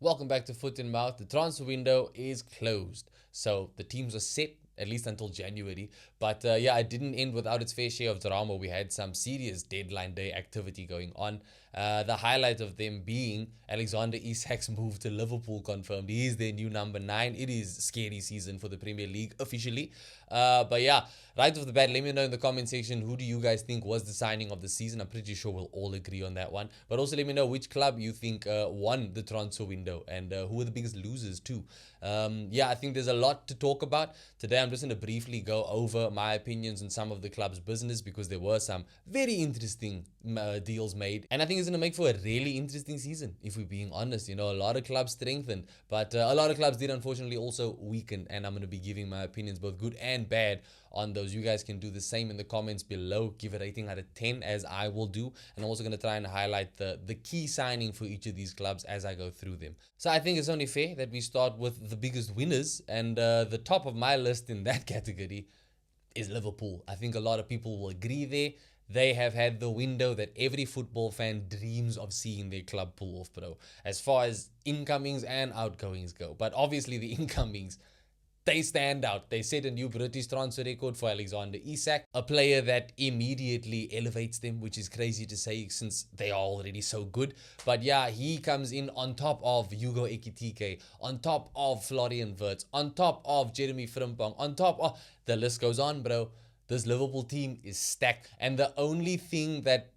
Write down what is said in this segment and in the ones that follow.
Welcome back to Foot in Mouth. The transfer window is closed. So the teams are set, at least until January. But it didn't end without its fair share of drama. We had some serious deadline day activity going on. The highlight of them being Alexander Isak's move to Liverpool confirmed. He is their new number 9. It is scary season for the Premier League officially. Right off the bat, let me know in the comment section who do you guys think was the signing of the season. I'm pretty sure we'll all agree on that one. But also let me know which club you think won the transfer window and who were the biggest losers too. I think there's a lot to talk about. Today I'm just going to briefly go over my opinions on some of the club's business because there were some very interesting deals made. And I think it's going to make for a really interesting season, if we're being honest. A lot of clubs strengthened, but a lot of clubs did unfortunately also weaken. And I'm going to be giving my opinions, both good and bad, on those. You guys can do the same in the comments below. Give a rating out of 10 as I will do. And I'm also going to try and highlight the key signing for each of these clubs as I go through them. So I think it's only fair that we start with the biggest winners. And the top of my list in that category is Liverpool. I think a lot of people will agree there. They have had the window that every football fan dreams of seeing their club pull off, bro, as far as incomings and outgoings go. But obviously the incomings, they stand out. They set a new British transfer record for Alexander Isak, a player that immediately elevates them, which is crazy to say since they are already so good. But yeah, he comes in on top of Hugo Ekitike, on top of Florian Wirtz, on top of Jeremy Frimpong, on top of... The list goes on, bro. This Liverpool team is stacked. And the only thing that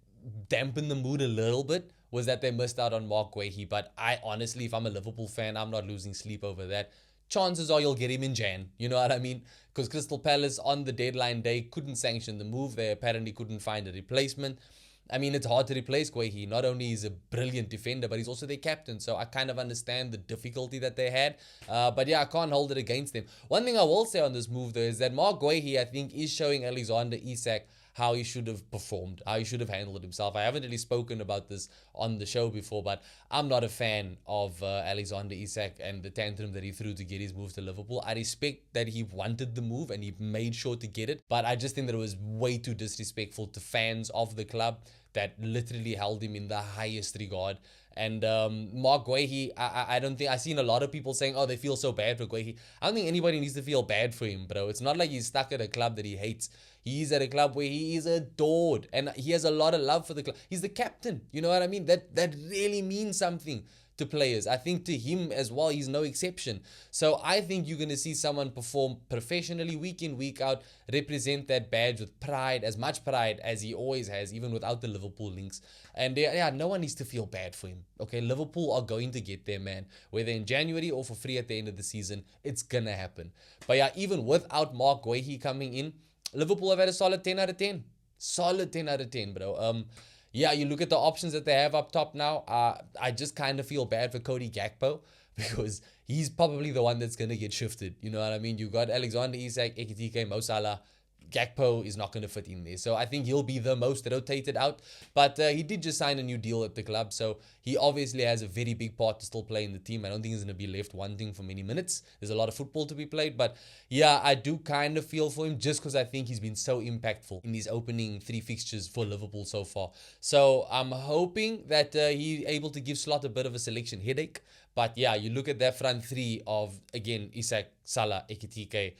dampened the mood a little bit was that they missed out on Mark Guehi. But I honestly, if I'm a Liverpool fan, I'm not losing sleep over that. Chances are you'll get him in Jan. You know what I mean? Because Crystal Palace on the deadline day couldn't sanction the move. They apparently couldn't find a replacement. I mean, it's hard to replace Guehi. Not only is a brilliant defender, but he's also their captain. So I kind of understand the difficulty that they had. I can't hold it against them. One thing I will say on this move, though, is that Mark Guehi, I think, is showing Alexander Isak how he should have performed, how he should have handled himself. I haven't really spoken about this on the show before, but I'm not a fan of Alexander Isak and the tantrum that he threw to get his move to Liverpool. I respect that he wanted the move and he made sure to get it, but I just think that it was way too disrespectful to fans of the club that literally held him in the highest regard. And Mark Guehi, I don't think... I've seen a lot of people saying, oh, they feel so bad for Guehi. I don't think anybody needs to feel bad for him, bro. It's not like he's stuck at a club that he hates. He's at a club where he is adored and he has a lot of love for the club. He's the captain. You know what I mean? That really means something to players. I think to him as well, he's no exception. So I think you're going to see someone perform professionally week in, week out, represent that badge with pride, as much pride as he always has, even without the Liverpool links. And no one needs to feel bad for him. Okay, Liverpool are going to get there, man. Whether in January or for free at the end of the season, it's going to happen. But yeah, even without Mark Guehi coming in, Liverpool have had a solid 10 out of 10. Solid 10 out of 10, bro. You look at the options that they have up top now. I just kind of feel bad for Cody Gakpo because he's probably the one that's going to get shifted. You know what I mean? You got Alexander Isak, Ekitike, Mo Salah. Gakpo is not going to fit in there. So I think he'll be the most rotated out. But he did just sign a new deal at the club. So he obviously has a very big part to still play in the team. I don't think he's going to be left wanting for many minutes. There's a lot of football to be played. But yeah, I do kind of feel for him just because I think he's been so impactful in these opening 3 fixtures for Liverpool so far. So I'm hoping that he's able to give Slot a bit of a selection headache. But yeah, you look at that front 3 of, again, Isak, Salah, Ekitike.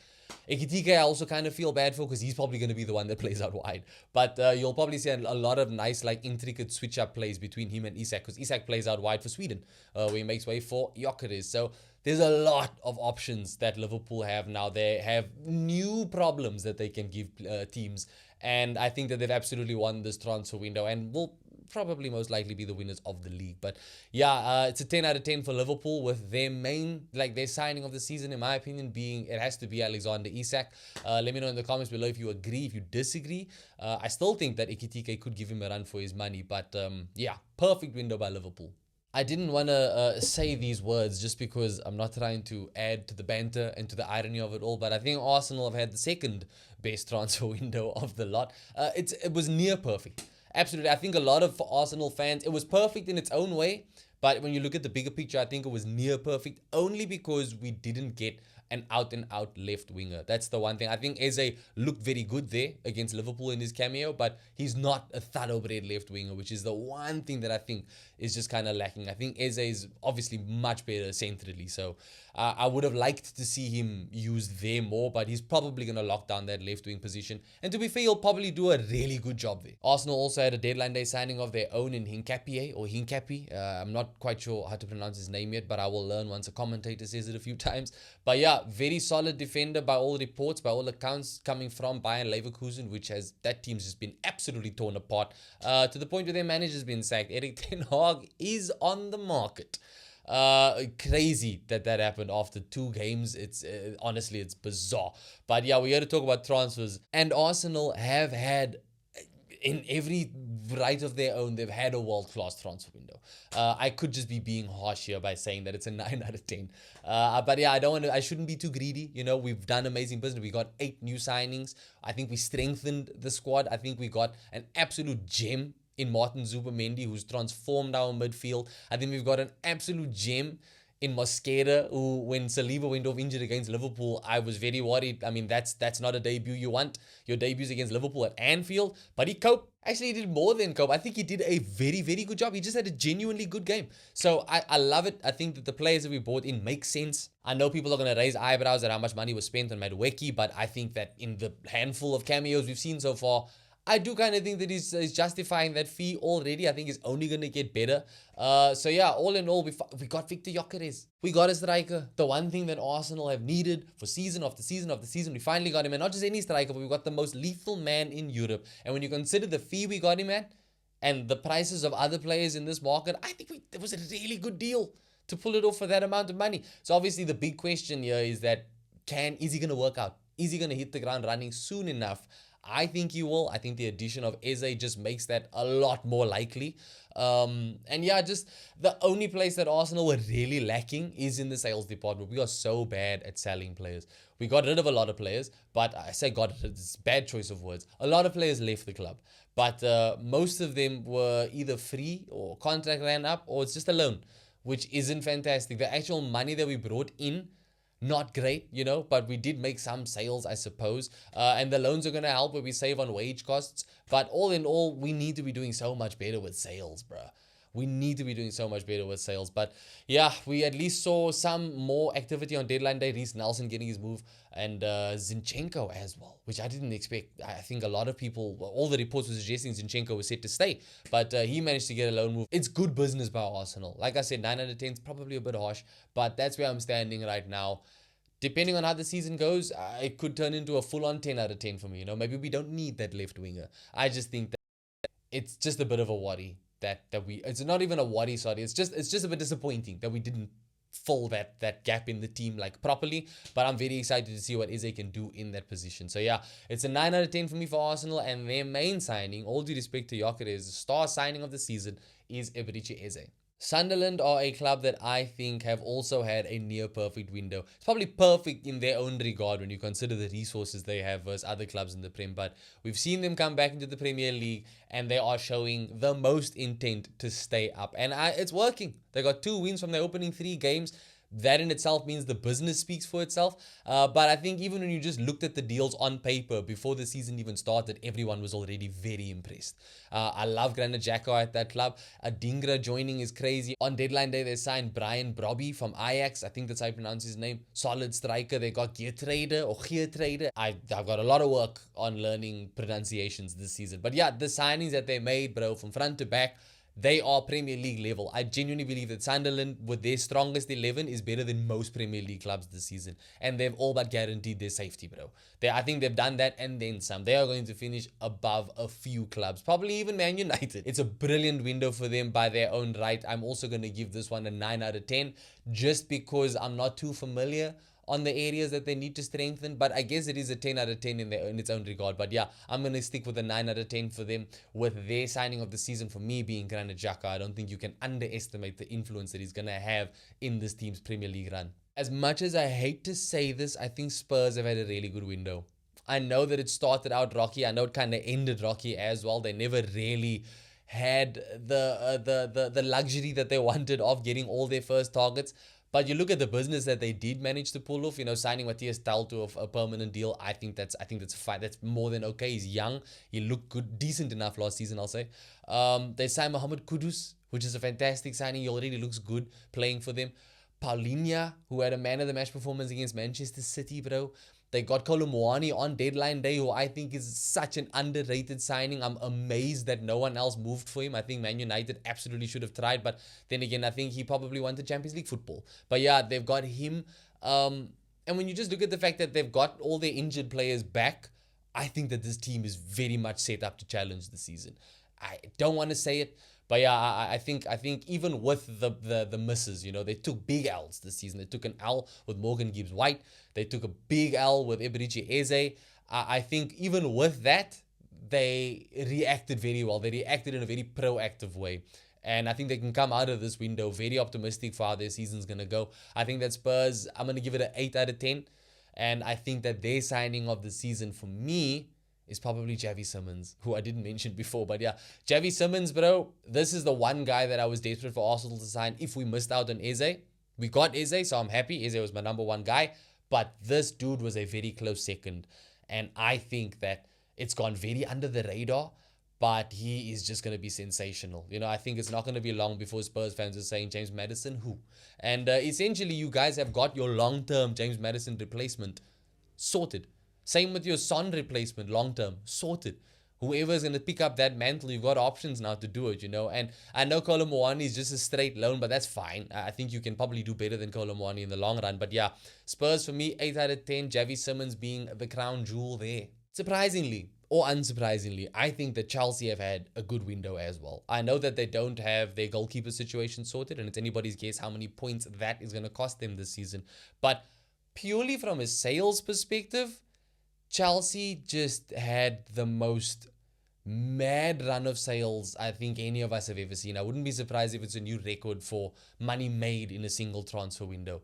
Ekitike I also kind of feel bad for because he's probably going to be the one that plays out wide. But you'll probably see a lot of nice, intricate switch-up plays between him and Isak because Isak plays out wide for Sweden, where he makes way for Gyökeres. So there's a lot of options that Liverpool have now. They have new problems that they can give teams. And I think that they've absolutely won this transfer window and will probably most likely be the winners of the league. But yeah, it's a 10 out of 10 for Liverpool with their main, their signing of the season, in my opinion, being it has to be Alexander Isak. Let me know in the comments below if you agree, if you disagree. I still think that Ekitike could give him a run for his money. But perfect window by Liverpool. I didn't want to say these words just because I'm not trying to add to the banter and to the irony of it all, but I think Arsenal have had the second best transfer window of the lot. It was near perfect. Absolutely. I think a lot of Arsenal fans, it was perfect in its own way. But when you look at the bigger picture, I think it was near perfect only because we didn't get an out and out left winger. That's the one thing. I think Eze looked very good there against Liverpool in his cameo, but he's not a thoroughbred left winger, which is the one thing that I think is just kind of lacking. I think Eze is obviously much better centrally, so I would have liked to see him used there more, but he's probably going to lock down that left wing position. And to be fair, he'll probably do a really good job there. Arsenal also had a deadline day signing of their own in Hincapié. I'm not quite sure how to pronounce his name yet, but I will learn once a commentator says it a few times. But yeah, very solid defender by all reports, by all accounts, coming from Bayern Leverkusen, which has, that team's just been absolutely torn apart to the point where their manager's been sacked. Erik ten Hag is on the market. Crazy that happened after 2 games. It's honestly, it's bizarre. But yeah, we're here to talk about transfers, and Arsenal have had, in every right of their own, they've had a world-class transfer window. I could just be being harsh here by saying that it's a 9 out of 10. But yeah, I shouldn't be too greedy. You know, we've done amazing business. We got 8 new signings. I think we strengthened the squad. I think we got an absolute gem in Martin Zubimendi, who's transformed our midfield. I think we've got an absolute gem in Mosquera, who, when Saliba went off injured against Liverpool, I was very worried. I mean, that's not a debut you want. Your debut's against Liverpool at Anfield. But he coped. Actually, he did more than cope. I think he did a very, very good job. He just had a genuinely good game. So I love it. I think that the players that we brought in make sense. I know people are going to raise eyebrows at how much money was spent on Madueke, but I think that in the handful of cameos we've seen so far, I do kind of think that he's justifying that fee already. I think it's only going to get better. So yeah, all in all, we got Victor Gyökeres. We got a striker. The one thing that Arsenal have needed for season after season after season, we finally got him. And not just any striker, but we got the most lethal man in Europe. And when you consider the fee we got him at and the prices of other players in this market, I think it was a really good deal to pull it off for that amount of money. So obviously the big question here is that is he going to work out? Is he going to hit the ground running soon enough? I think he will. I think the addition of Eze just makes that a lot more likely. And yeah, just the only place that Arsenal were really lacking is in the sales department. We are so bad at selling players. We got rid of a lot of players, but I say got rid, it's a bad choice of words. A lot of players left the club, but most of them were either free or contract ran up, or it's just a loan, which isn't fantastic. The actual money that we brought in, not great, you know, but we did make some sales, I suppose. And the loans are going to help where we save on wage costs. But all in all, we need to be doing so much better with sales, bruh. We need to be doing so much better with sales. But yeah, we at least saw some more activity on deadline day. Reece Nelson getting his move, and Zinchenko as well, which I didn't expect. I think a lot of people, all the reports were suggesting Zinchenko was set to stay, but he managed to get a loan move. It's good business by Arsenal. Like I said, 9 out of 10 is probably a bit harsh, but that's where I'm standing right now. Depending on how the season goes, it could turn into a full-on 10 out of 10 for me. You know, maybe we don't need that left winger. I just think that it's just a bit of a worry that it's not even a worry, sorry. It's just a bit disappointing that we didn't fill that gap in the team like properly. But I'm very excited to see what Eze can do in that position. So yeah, it's a 9 out of 10 for me for Arsenal, and their main signing, all due respect to Gyökeres, the star signing of the season is Eberechi Eze. Sunderland are a club that I think have also had a near perfect window. It's probably perfect in their own regard when you consider the resources they have versus other clubs in the Prem. But we've seen them come back into the Premier League, and they are showing the most intent to stay up. And it's working. They got 2 wins from their opening 3 games. That in itself means the business speaks for itself. But I think even when you just looked at the deals on paper before the season even started, everyone was already very impressed. I love Granit Xhaka at that club. Adingra joining is crazy. On deadline day, they signed Brian Brobby from Ajax. I think that's how you pronounce his name. Solid striker. They got Geertruida. I've got a lot of work on learning pronunciations this season. But yeah, the signings that they made, bro, from front to back, they are Premier League level. I genuinely believe that Sunderland, with their strongest 11, is better than most Premier League clubs this season. And they've all but guaranteed their safety, bro. I think they've done that and then some. They are going to finish above a few clubs, probably even Man United. It's a brilliant window for them by their own right. I'm also going to give this one a 9 out of 10 just because I'm not too familiar on the areas that they need to strengthen, but I guess it is a 10 out of 10 in its own regard. But yeah, I'm going to stick with a 9 out of 10 for them, with their signing of the season for me being Granit Xhaka. I don't think you can underestimate the influence that he's going to have in this team's Premier League run. As much as I hate to say this, I think Spurs have had a really good window. I know that it started out rocky. I know it kind of ended rocky as well. They never really had the luxury that they wanted of getting all their first targets. But you look at the business that they did manage to pull off, signing Matthias Tal to a permanent deal. I think that's fine. That's more than okay. He's young. He looked good, decent enough last season, I'll say. They signed Mohamed Kudus, which is a fantastic signing. He already looks good playing for them. Paulinho, who had a man of the match performance against Manchester City, bro. They got Kolomwani on deadline day, who I think is such an underrated signing. I'm amazed that no one else moved for him. I think Man United absolutely should have tried, but then again, I think he probably wanted Champions League football. But yeah, they've got him. And when you just look at the fact that they've got all their injured players back, I think that this team is very much set up to challenge the season. I don't want to say it, but yeah, I think even with the misses, they took big L's this season. They took an L with Morgan Gibbs White. They took a big L with Eberechi Eze. I think even with that, they reacted very well. They reacted in a very proactive way. And I think they can come out of this window very optimistic for how their season's going to go. I think that Spurs, I'm going to give it an 8 out of 10. And I think that their signing of the season for me is probably Javi Simmons, who I didn't mention before. But yeah, Javi Simmons, bro, this is the one guy that I was desperate for Arsenal to sign if we missed out on Eze. We got Eze, so I'm happy. Eze was my number one guy. But this dude was a very close second. And I think that it's gone very under the radar. But he is just going to be sensational. I think it's not going to be long before Spurs fans are saying James Maddison, who? And essentially, you guys have got your long-term James Maddison replacement sorted. Same with your Son replacement, long-term, sorted. Whoever is going to pick up that mantle, you've got options now to do it, And I know Kolomwani is just a straight loan, but that's fine. I think you can probably do better than Kolomwani in the long run. But yeah, Spurs for me, 8 out of 10. Javi Simmons being the crown jewel there. Surprisingly, or unsurprisingly, I think that Chelsea have had a good window as well. I know that they don't have their goalkeeper situation sorted, and it's anybody's guess how many points that is going to cost them this season. But purely from a sales perspective, Chelsea just had the most mad run of sales I think any of us have ever seen. I wouldn't be surprised if it's a new record for money made in a single transfer window.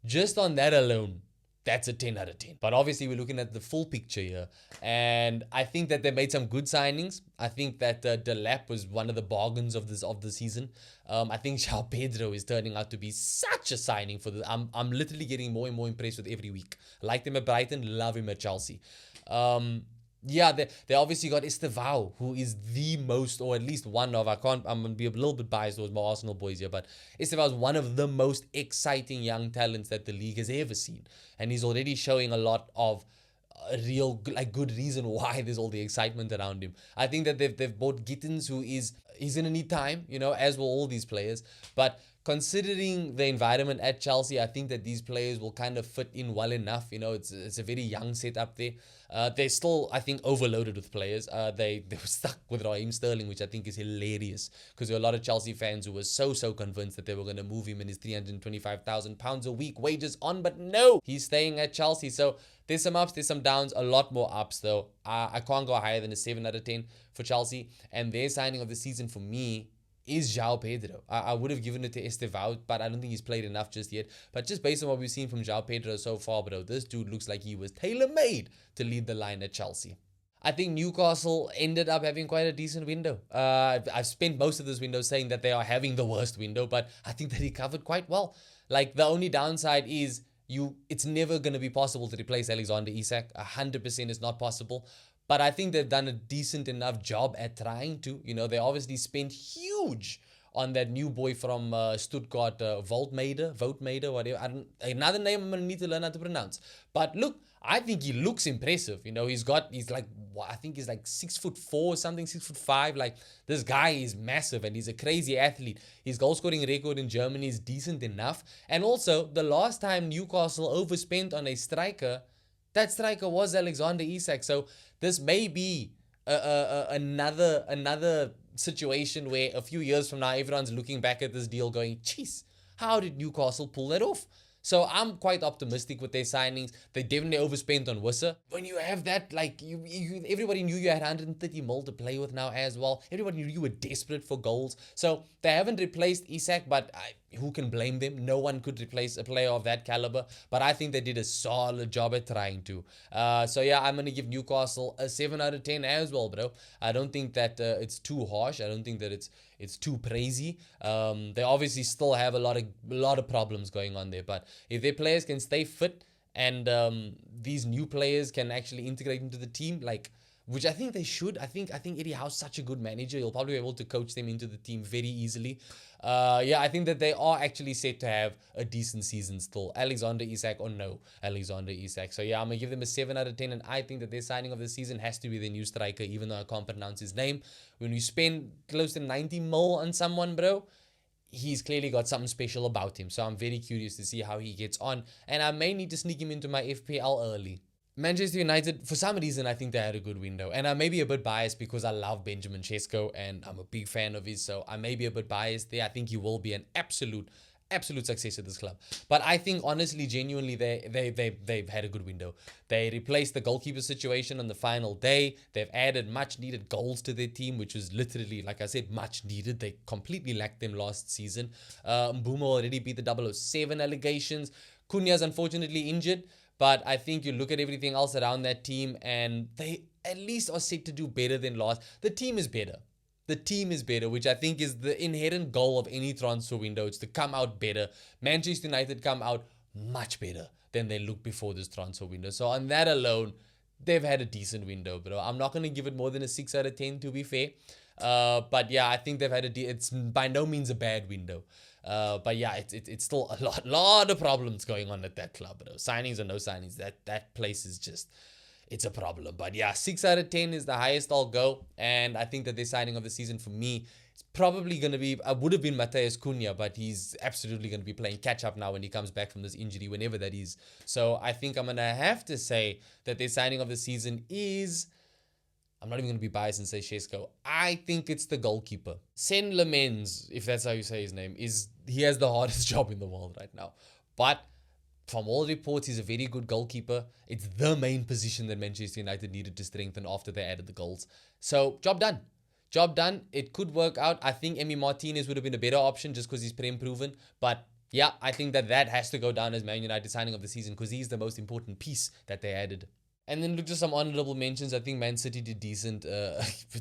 Just on that alone, that's a 10 out of 10. But obviously, we're looking at the full picture here. And I think that they made some good signings. I think that Delap was one of the bargains of the season. I think João Pedro is turning out to be such a signing for the. I'm literally getting more and more impressed with every week. Like him at Brighton, love him at Chelsea. Yeah, they obviously got Estevao, who is the most, or at least one of, I'm going to be a little bit biased towards my Arsenal boys here, but Estevao is one of the most exciting young talents that the league has ever seen. And he's already showing a lot of a real, good reason why there's all the excitement around him. I think that they've bought Gittins, he's going to need time, as will all these players. But considering the environment at Chelsea, I think that these players will kind of fit in well enough. It's a very young setup there. They're still, I think, overloaded with players. They were stuck with Raheem Sterling, which I think is hilarious because there are a lot of Chelsea fans who were so convinced that they were going to move him and his £325,000 a week wages on, but no, he's staying at Chelsea. So there's some ups, there's some downs, a lot more ups though. I can't go higher than a 7 out of 10 for Chelsea. And their signing of the season for me is João Pedro. I would have given it to Estevao, but I don't think he's played enough just yet. But just based on what we've seen from João Pedro so far, bro, this dude looks like he was tailor-made to lead the line at Chelsea. I think Newcastle ended up having quite a decent window. I've spent most of this window saying that they are having the worst window, but I think they recovered quite well. Like, the only downside is it's never going to be possible to replace Alexander Isak. 100% is not possible. But I think they've done a decent enough job at trying to. They obviously spent huge on that new boy from Stuttgart, Voetmader, whatever. Another name I'm going to need to learn how to pronounce. But look, I think he looks impressive. He's like 6'4" or something, 6'5". Like, this guy is massive and he's a crazy athlete. His goal scoring record in Germany is decent enough. And also, the last time Newcastle overspent on a striker, that striker was Alexander Isak. So this may be another situation where a few years from now, everyone's looking back at this deal going, jeez, how did Newcastle pull that off? So I'm quite optimistic with their signings. They definitely overspent on Wissa. When you have that, like, everybody knew you had 130 mil to play with now as well. Everybody knew you were desperate for goals. So they haven't replaced Isak, but who can blame them? No one could replace a player of that caliber. But I think they did a solid job at trying to. So yeah, I'm going to give Newcastle a 7 out of 10 as well, bro. I don't think that it's too harsh. I don't think that it's it's too crazy. They obviously still have a lot of problems going on there, but if their players can stay fit and these new players can actually integrate into the team, like, which I think they should. I think Eddie Howe's such a good manager. He'll probably be able to coach them into the team very easily. Yeah, I think that they are actually set to have a decent season still. Alexander Isak or no Alexander Isak. So yeah, I'm gonna give them a 7 out of 10, and I think that their signing of the season has to be their new striker, even though I can't pronounce his name. When you spend close to 90 mil on someone, bro, he's clearly got something special about him. So I'm very curious to see how he gets on, and I may need to sneak him into my FPL early. Manchester United, for some reason, I think they had a good window. And I may be a bit biased because I love Benjamin Sesko and I'm a big fan of his. So I may be a bit biased there. I think he will be an absolute success at this club. But I think, honestly, genuinely, they've had a good window. They replaced the goalkeeper situation on the final day. They've added much needed goals to their team, which was literally, like I said, much needed. They completely lacked them last season. Mbuma already beat the 007 allegations. Cunha's unfortunately injured. But I think you look at everything else around that team and they at least are set to do better than last. The team is better. The team is better, which I think is the inherent goal of any transfer window. It's to come out better. Manchester United come out much better than they looked before this transfer window. So on that alone, they've had a decent window, bro. I'm not going to give it more than a 6 out of 10, to be fair. But yeah, I think they've had it's by no means a bad window. But yeah, it's still a lot of problems going on at that club, bro. Signings or no signings, that place is just, it's a problem. But yeah, 6 out of 10 is the highest I'll go, and I think that the signing of the season for me is probably going to be, I would have been Matheus Cunha, but he's absolutely going to be playing catch up now when he comes back from this injury, whenever that is. So I think I'm going to have to say that the signing of the season is, I'm not even going to be biased and say Sesko. I think it's the goalkeeper. Sen Lemens, if that's how you say his name, he has the hardest job in the world right now. But from all reports, he's a very good goalkeeper. It's the main position that Manchester United needed to strengthen after they added the goals. So, job done. Job done. It could work out. I think Emi Martinez would have been a better option just because he's Prem proven. But yeah, I think that has to go down as Man United signing of the season because he's the most important piece that they added. And then look, just some honorable mentions. I think Man City did decent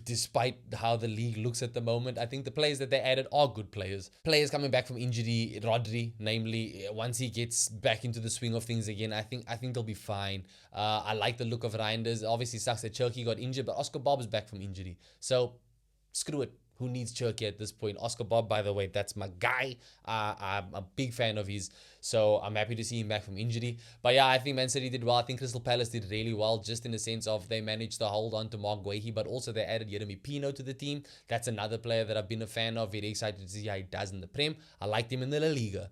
despite how the league looks at the moment. I think the players that they added are good players. Players coming back from injury, Rodri, namely, once he gets back into the swing of things again, I think they'll be fine. I like the look of Reinders. Obviously sucks that Cherky got injured, but Oscar Bob is back from injury. So, screw it. Who needs Cherky at this point? Oscar Bob, by the way, that's my guy. I'm a big fan of his, so I'm happy to see him back from injury. But yeah, I think Man City did well. I think Crystal Palace did really well, just in the sense of they managed to hold on to Mark Guehi, but also they added Yeremi Pino to the team. That's another player that I've been a fan of. Very excited to see how he does in the Prem. I liked him in the La Liga.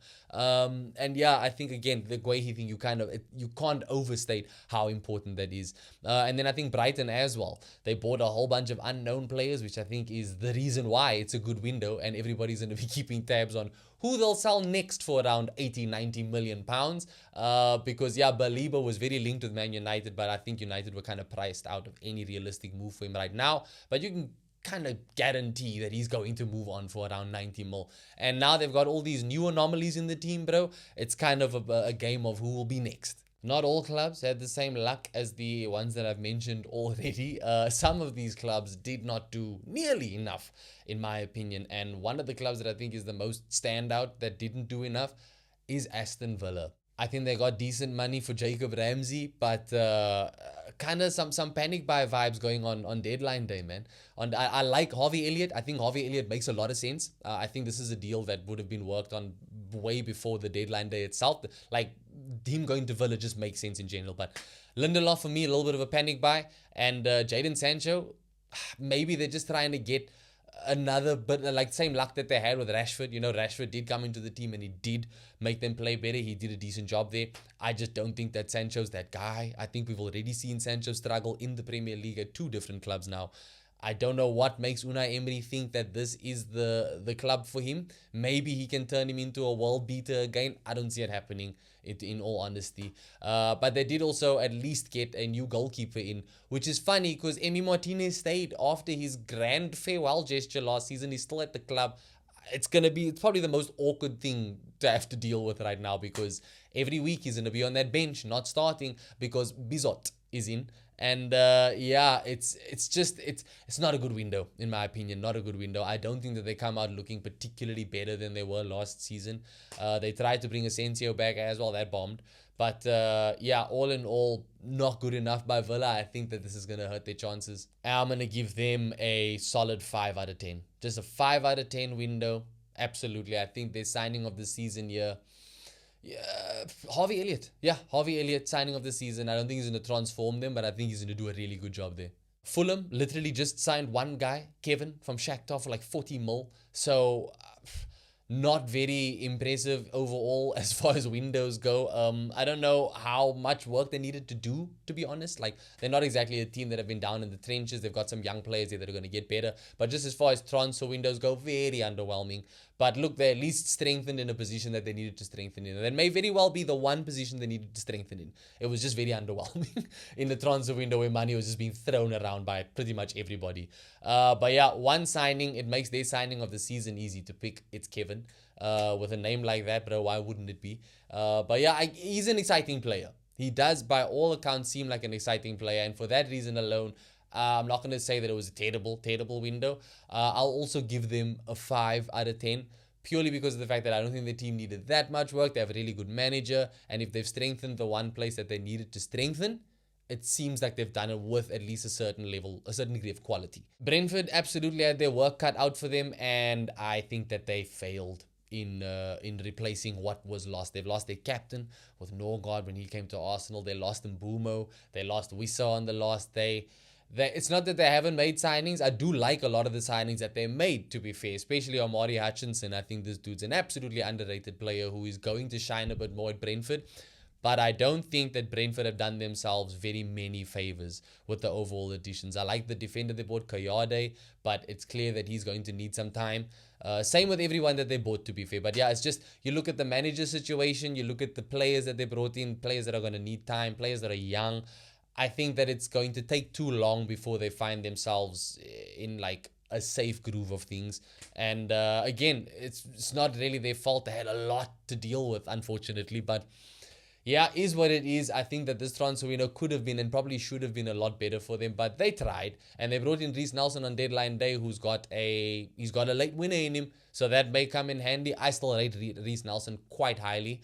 And yeah, I think again the Guehi thing, you can't overstate how important that is. And then I think Brighton as well. They bought a whole bunch of unknown players, which I think is the reason why it's a good window, and everybody's going to be keeping tabs on who they'll sell next for around 80-90 million pounds. Because yeah, Baliba was very linked with Man United, but I think United were kind of priced out of any realistic move for him right now. But you can kind of guarantee that he's going to move on for around 90 mil. And now they've got all these new anomalies in the team, bro. It's kind of a game of who will be next. Not all clubs had the same luck as the ones that I've mentioned already. Some of these clubs did not do nearly enough, in my opinion. And one of the clubs that I think is the most standout that didn't do enough is Aston Villa. I think they got decent money for Jacob Ramsey, but kind of some panic buy vibes going on deadline day, man. I like Harvey Elliott. I think Harvey Elliott makes a lot of sense. I think this is a deal that would have been worked on way before the deadline day itself. Like, him going to Villa just makes sense in general. But Lindelof, for me, a little bit of a panic buy. And Jadon Sancho, maybe they're just trying to get another, but like same luck that they had with Rashford. You know, Rashford did come into the team and he did make them play better. He did a decent job there. I just don't think that Sancho's that guy. I think we've already seen Sancho struggle in the Premier League at 2 different clubs now. I don't know what makes Unai Emery think that this is the club for him. Maybe he can turn him into a world beater again. I don't see it happening, in all honesty. But they did also at least get a new goalkeeper in, which is funny because Emi Martinez stayed after his grand farewell gesture last season. He's still at the club. It's probably the most awkward thing to have to deal with right now, because every week he's going to be on that bench, not starting, because Bizot is in. And yeah, it's not a good window in my opinion. Not a good window. I don't think that they come out looking particularly better than they were last season. They tried to bring Asensio back as well. That bombed. But yeah, all in all, not good enough by Villa. I think that this is going to hurt their chances. I'm going to give them a solid 5 out of 10. Just a 5 out of 10 window. Absolutely. I think their signing of the season here. Yeah, Harvey Elliott. Yeah, Harvey Elliott, signing of the season. I don't think he's going to transform them, but I think he's going to do a really good job there. Fulham literally just signed one guy, Kevin, from Shakhtar for like 40 mil. So not very impressive overall as far as windows go. I don't know how much work they needed to do, to be honest. Like, they're not exactly a team that have been down in the trenches. They've got some young players there that are going to get better. But just as far as transfer windows go, very underwhelming. But look, they at least strengthened in a position that they needed to strengthen in. And that may very well be the one position they needed to strengthen in. It was just very underwhelming in the transfer window where money was just being thrown around by pretty much everybody. But yeah, one signing, it makes their signing of the season easy to pick. It's Kevin. With a name like that, bro, why wouldn't it be? But yeah, he's an exciting player. He does, by all accounts, seem like an exciting player. And for that reason alone, I'm not going to say that it was a terrible window. I'll also give them a 5 out of 10. Purely because of the fact that I don't think the team needed that much work. They have a really good manager. And if they've strengthened the one place that they needed to strengthen, it seems like they've done it with at least a certain level, a certain degree of quality. Brentford absolutely had their work cut out for them. And I think that they failed in replacing what was lost. They've lost their captain with Norgard when he came to Arsenal. They lost Mbumo. They lost Wissa on the last day. It's not that they haven't made signings. I do like a lot of the signings that they made, to be fair, especially Omari Hutchinson. I think this dude's an absolutely underrated player who is going to shine a bit more at Brentford. But I don't think that Brentford have done themselves very many favors with the overall additions. I like the defender they bought, Kayade, but it's clear that he's going to need some time. Same with everyone that they bought, to be fair. But yeah, it's just, you look at the manager situation, you look at the players that they brought in, players that are going to need time, players that are young. I think that it's going to take too long before they find themselves in like a safe groove of things. And again, it's not really their fault. They had a lot to deal with, unfortunately. But yeah, is what it is. I think that this transfer window could have been and probably should have been a lot better for them, but they tried, and they brought in Reece Nelson on deadline day, he's got a late winner in him, so that may come in handy. I still rate Reece Nelson quite highly,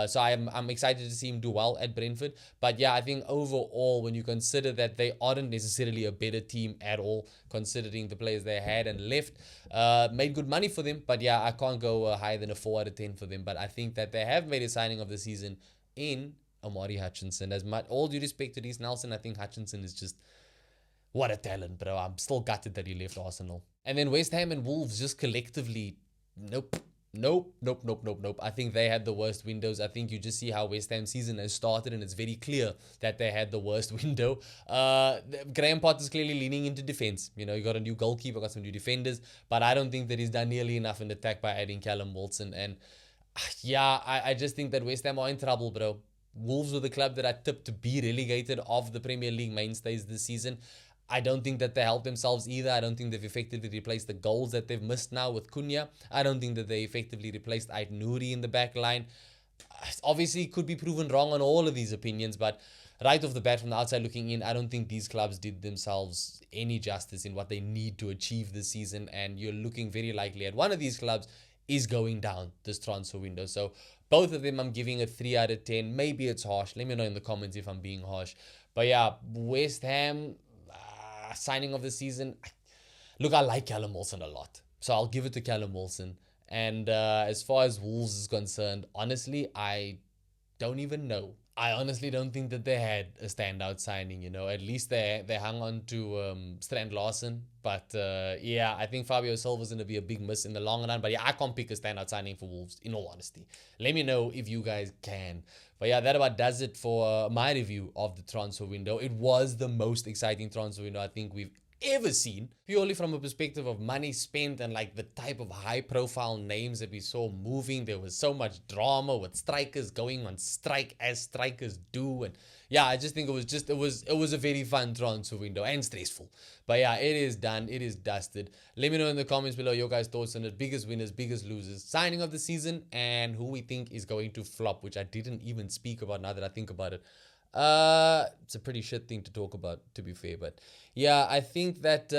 so I'm excited to see him do well at Brentford. But yeah, I think overall, when you consider that they aren't necessarily a better team at all, considering the players they had and left, made good money for them. But yeah, I can't go higher than a 4 out of 10 for them. But I think that they have made a signing of the season in Omari Hutchinson. As much all due respect to Reece Nelson, I think Hutchinson is just, what a talent, bro. I'm still gutted that he left Arsenal. And then West Ham and Wolves just collectively, nope. I think they had the worst windows. I think you just see how West Ham season has started, and it's very clear that they had the worst window. Graham Potter's clearly leaning into defense. You know, you got a new goalkeeper, got some new defenders, but I don't think that he's done nearly enough in attack by adding Callum Wilson. And yeah, I just think that West Ham are in trouble, bro. Wolves were the club that I tipped to be relegated of the Premier League mainstays this season. I don't think that they helped themselves either. I don't think they've effectively replaced the goals that they've missed now with Cunha. I don't think that they effectively replaced Ait Nouri in the back line. Obviously, could be proven wrong on all of these opinions, but right off the bat, from the outside looking in, I don't think these clubs did themselves any justice in what they need to achieve this season, and you're looking very likely at one of these clubs is going down this transfer window. So both of them I'm giving a 3 out of 10. Maybe it's harsh. Let me know in the comments if I'm being harsh. But yeah, West Ham, signing of the season. Look, I like Callum Wilson a lot, so I'll give it to Callum Wilson. And as far as Wolves is concerned, honestly, I don't even know. I honestly don't think that they had a standout signing. You know, at least they hung on to Strand Larsen. But yeah, I think Fabio Silva's going to be a big miss in the long run. But yeah, I can't pick a standout signing for Wolves, in all honesty. Let me know if you guys can. But yeah, that about does it for my review of the transfer window. It was the most exciting transfer window I think we've ever seen, purely from a perspective of money spent and like the type of high profile names that we saw moving. There was so much drama with strikers going on strike, as strikers do. And yeah, I just think it was a very fun transfer window and stressful. But yeah, it is done, it is dusted. Let me know in the comments below your guys' thoughts on it. Biggest winners, biggest losers, signing of the season, and who we think is going to flop, which I didn't even speak about now that I think about it. It's a pretty shit thing to talk about, to be fair. But yeah, I think that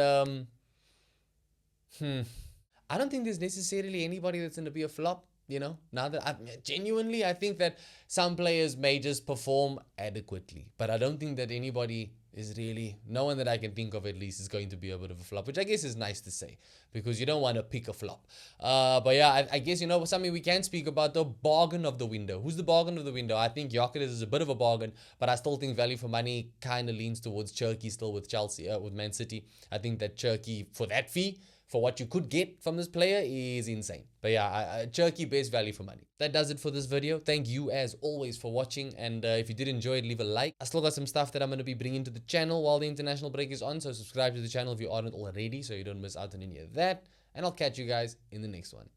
I don't think there's necessarily anybody that's going to be a flop. Now that I think that some players may just perform adequately, but I don't think that anybody is really, no one that I can think of at least is going to be a bit of a flop, which I guess is nice to say because you don't want to pick a flop. But yeah, I guess, something we can speak about, the bargain of the window. Who's the bargain of the window? I think Gyökeres is a bit of a bargain, but I still think value for money kind of leans towards Cherky still with Chelsea, with Man City. I think that Cherky, for that fee, for what you could get from this player, is insane. But yeah, Cherky, best value for money. That does it for this video. Thank you as always for watching, and if you did enjoy it, leave a like. I still got some stuff that I'm going to be bringing to the channel while the international break is on, so subscribe to the channel if you aren't already so you don't miss out on any of that, and I'll catch you guys in the next one.